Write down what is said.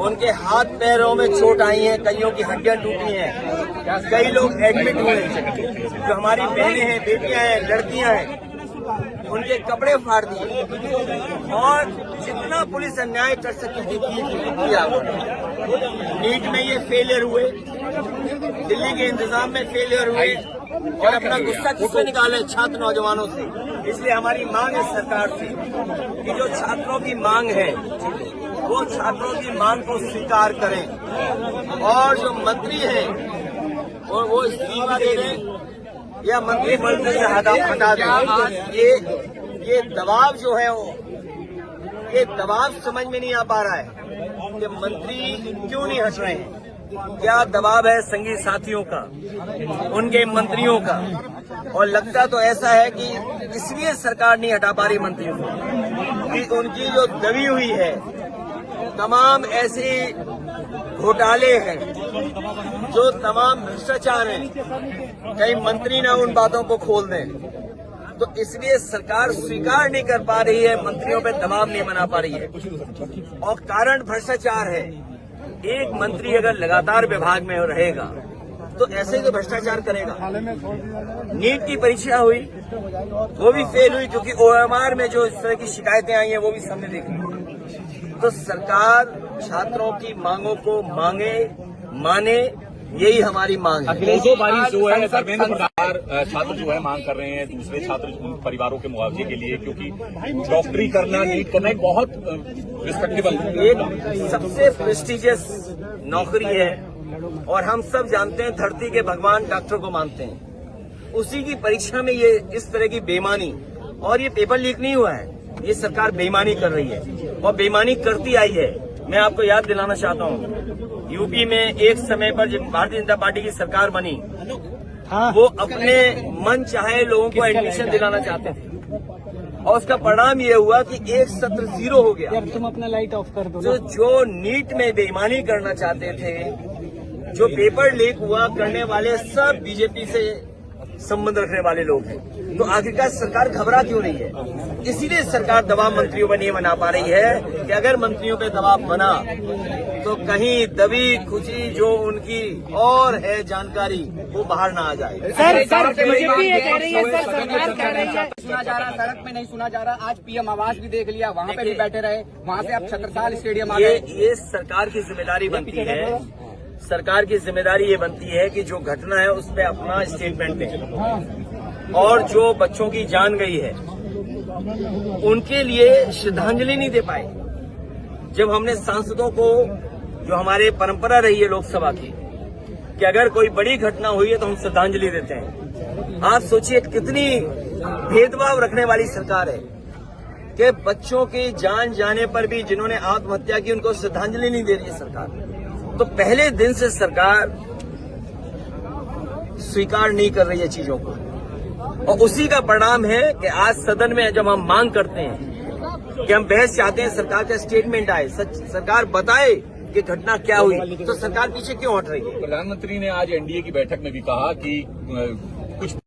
उनके हाथ पैरों में चोट आई है, कईयों की हड्डियां टूटी हैं, कई लोग एडमिट हुए हैं। जो हमारी बहनें हैं, बेटियां हैं, लड़कियां हैं, उनके कपड़े फाड़ दिए और जितना पुलिस अन्याय कर सकती थी किया। नीट में ये फेलियर हुए, दिल्ली के इंतजाम में फेलियर हुए और अपना गुस्सा किससे निकाले? छात्र नौजवानों से। इसलिए हमारी मांग है सरकार से कि जो छात्रों की मांग है वो छात्रों की मांग को स्वीकार करें और जो मंत्री हैं वो इस्तीफा दे दें या मंत्री पद से हटा दें। ये दबाव जो है ये दबाव समझ में नहीं आ पा रहा है कि मंत्री क्यों नहीं हट रहे हैं। क्या दबाव है संगी साथियों का, उनके मंत्रियों का, और लगता तो ऐसा है कि इसलिए सरकार नहीं हटा पा रही मंत्रियों को कि उनकी जो दबी हुई है तमाम ऐसे घोटाले हैं, जो तमाम भ्रष्टाचार हैं, कई मंत्री ना उन बातों को खोल दें। तो इसलिए सरकार स्वीकार नहीं कर पा रही है, मंत्रियों पे दबाव नहीं बना पा रही है और कारण भ्रष्टाचार है। एक मंत्री अगर लगातार विभाग में रहेगा तो ऐसे ही तो भ्रष्टाचार करेगा। नीट की परीक्षा हुई, वो भी फेल हुई क्योंकि OMR में जो इस तरह की शिकायतें आई हैं वो भी सामने देखी। तो सरकार छात्रों की मांगों को माने, यही हमारी मांग है। दो बारी जो है धर्मेंद्र प्रधान छात्र जो है मांग कर रहे हैं दूसरे छात्र परिवारों के मुआवजे के लिए, क्योंकि डॉक्टरी करना, नीट करना एक बहुत रिस्पेक्टेबल, एक सबसे प्रेस्टिजियस नौकरी है और हम सब जानते हैं धरती के भगवान डॉक्टर को मानते हैं। उसी की परीक्षा में ये इस तरह की बेईमानी, और ये पेपर लीक नहीं हुआ है, ये सरकार बेईमानी कर रही है और बेईमानी करती आई है। मैं आपको याद दिलाना चाहता हूँ, यूपी में एक समय पर जब भारतीय जनता पार्टी की सरकार बनी, वो अपने मन चाहे लोगों को एडमिशन दिलाना चाहते थे और उसका परिणाम ये हुआ कि एक सत्र 0 हो गया। तुम अपना लाइट ऑफ कर दो। जो नीट में बेईमानी करना चाहते थे, जो पेपर लीक हुआ करने वाले सब बीजेपी से संबंध रखने वाले लोग हैं। तो आखिरकार सरकार घबरा क्यों नहीं है? इसीलिए सरकार दबाव मंत्रियों पर नहीं बना पा रही है कि अगर मंत्रियों पे दबाव बना तो कहीं दबी खुशी जो उनकी और है जानकारी वो बाहर ना आ जाए। सर बीजेपी ये कह रही है, सर सरकार कह रही है सुना जा रहा, सड़क में नहीं सुना जा रहा। आज PM आवास भी देख लिया, वहाँ पे भी बैठे रहे, वहाँ से आप छत्रसाल स्टेडियम आ गए। ये सरकार की जिम्मेदारी बनती है। सरकार की जिम्मेदारी ये बनती है कि जो घटना है उस पर अपना स्टेटमेंट दें और जो बच्चों की जान गई है उनके लिए श्रद्धांजलि नहीं दे पाए। जब हमने सांसदों को, जो हमारे परंपरा रही है लोकसभा की, कि अगर कोई बड़ी घटना हुई है तो हम श्रद्धांजलि देते हैं। आप सोचिए कितनी भेदभाव रखने वाली सरकार है कि बच्चों की जान जाने पर भी जिन्होंने आत्महत्या की उनको श्रद्धांजलि नहीं दे रही है सरकार। तो पहले दिन से सरकार स्वीकार नहीं कर रही है चीजों को और उसी का परिणाम है कि आज सदन में जब हम मांग करते हैं कि हम बहस चाहते हैं, सरकार का स्टेटमेंट आए, सरकार बताए कि घटना क्या हुई, तो सरकार पीछे क्यों हट रही है? प्रधानमंत्री ने आज NDA की बैठक में भी कहा कि कुछ